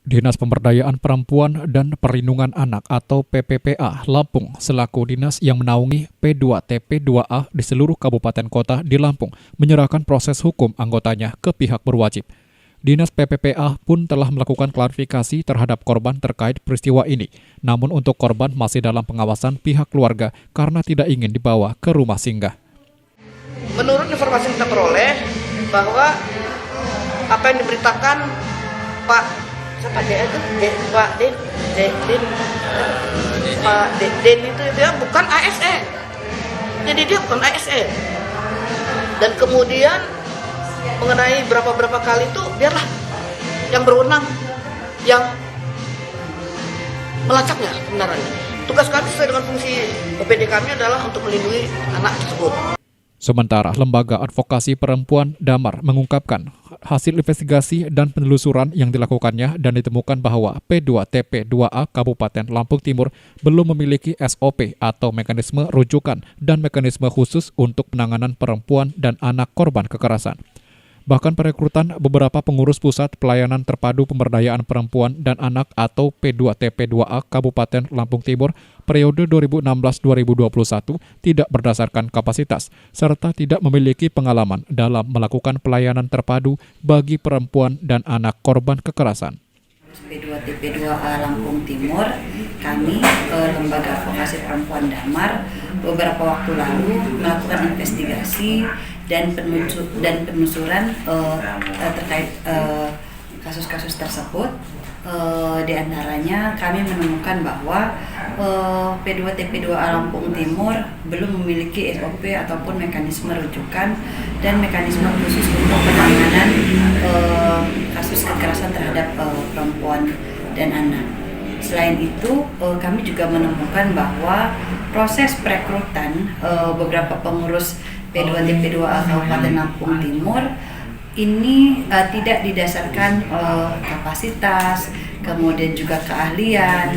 Dinas Pemberdayaan Perempuan dan Perlindungan Anak atau PPPA Lampung selaku dinas yang menaungi P2TP2A di seluruh kabupaten kota di Lampung menyerahkan proses hukum anggotanya ke pihak berwajib. Dinas PPPA pun telah melakukan klarifikasi terhadap korban terkait peristiwa ini. Namun untuk korban masih dalam pengawasan pihak keluarga karena tidak ingin dibawa ke rumah singgah. Menurut informasi yang kita peroleh bahwa apa yang diberitakan Pak Den itu dia bukan ASN. Jadi dia bukan ASN. Dan kemudian mengenai berapa kali itu biarlah yang berwenang yang melacaknya kebenarannya. Tugas kami sesuai dengan fungsi OPD kami adalah untuk melindungi anak tersebut. Sementara Lembaga Advokasi Perempuan Damar mengungkapkan hasil investigasi dan penelusuran yang dilakukannya dan ditemukan bahwa P2TP2A Kabupaten Lampung Timur belum memiliki SOP atau mekanisme rujukan dan mekanisme khusus untuk penanganan perempuan dan anak korban kekerasan. Bahkan perekrutan beberapa pengurus Pusat Pelayanan Terpadu Pemberdayaan Perempuan dan Anak atau P2TP2A Kabupaten Lampung Timur periode 2016-2021 tidak berdasarkan kapasitas serta tidak memiliki pengalaman dalam melakukan pelayanan terpadu bagi perempuan dan anak korban kekerasan. P2TP2A Lampung Timur, kami Lembaga Advokasi Perempuan Damar beberapa waktu lalu melakukan investigasi dan penelusuran terkait kasus-kasus tersebut. Di antaranya kami menemukan bahwa P2TP2A Lampung Timur belum memiliki SOP ataupun mekanisme rujukan dan mekanisme khusus untuk penanganan kasus kekerasan terhadap perempuan dan anak. Selain itu, kami juga menemukan bahwa proses perekrutan beberapa pengurus P2TP2A Kabupaten Lampung Timur ini tidak didasarkan kapasitas, kemudian juga keahlian,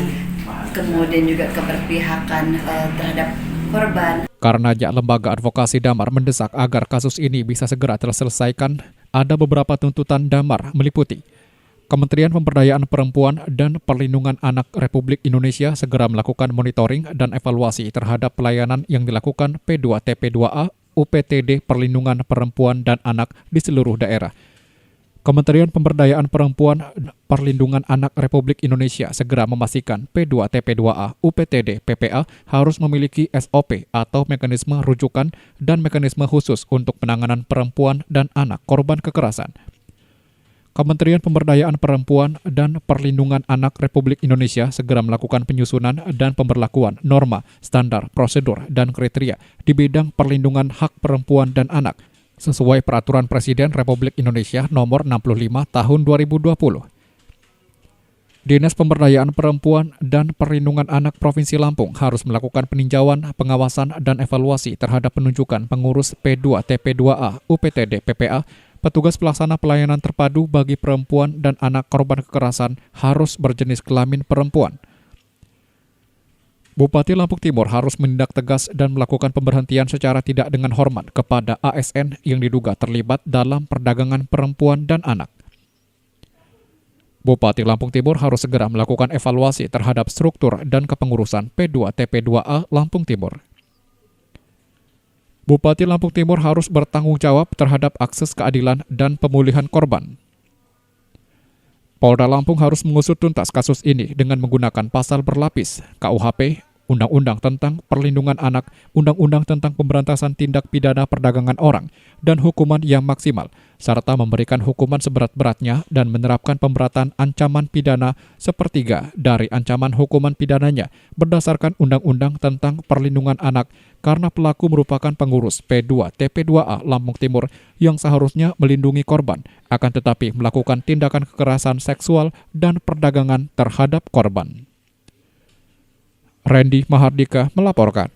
kemudian juga keberpihakan terhadap korban. Karenanya Lembaga Advokasi Damar mendesak agar kasus ini bisa segera terselesaikan, ada beberapa tuntutan Damar meliputi Kementerian Pemberdayaan Perempuan dan Perlindungan Anak Republik Indonesia segera melakukan monitoring dan evaluasi terhadap pelayanan yang dilakukan P2TP2A UPTD Perlindungan Perempuan dan Anak di seluruh daerah. Kementerian Pemberdayaan Perempuan Perlindungan Anak Republik Indonesia segera memastikan P2TP2A UPTD PPA harus memiliki SOP atau mekanisme rujukan dan mekanisme khusus untuk penanganan perempuan dan anak korban kekerasan. Kementerian Pemberdayaan Perempuan dan Perlindungan Anak Republik Indonesia segera melakukan penyusunan dan pemberlakuan norma, standar, prosedur, dan kriteria di bidang perlindungan hak perempuan dan anak sesuai Peraturan Presiden Republik Indonesia Nomor 65 Tahun 2020. Dinas Pemberdayaan Perempuan dan Perlindungan Anak Provinsi Lampung harus melakukan peninjauan, pengawasan, dan evaluasi terhadap penunjukan pengurus P2TP2A UPTD PPA. Petugas pelaksana pelayanan terpadu bagi perempuan dan anak korban kekerasan harus berjenis kelamin perempuan. Bupati Lampung Timur harus menindak tegas dan melakukan pemberhentian secara tidak dengan hormat kepada ASN yang diduga terlibat dalam perdagangan perempuan dan anak. Bupati Lampung Timur harus segera melakukan evaluasi terhadap struktur dan kepengurusan P2TP2A Lampung Timur. Bupati Lampung Timur harus bertanggung jawab terhadap akses keadilan dan pemulihan korban. Polda Lampung harus mengusut tuntas kasus ini dengan menggunakan pasal berlapis, KUHP, Undang-Undang tentang Perlindungan Anak, Undang-Undang tentang Pemberantasan Tindak Pidana Perdagangan Orang, dan hukuman yang maksimal, serta memberikan hukuman seberat-beratnya dan menerapkan pemberatan ancaman pidana sepertiga dari ancaman hukuman pidananya berdasarkan Undang-Undang tentang Perlindungan Anak karena pelaku merupakan pengurus P2TP2A Lampung Timur yang seharusnya melindungi korban, akan tetapi melakukan tindakan kekerasan seksual dan perdagangan terhadap korban. Randy Mahardika melaporkan.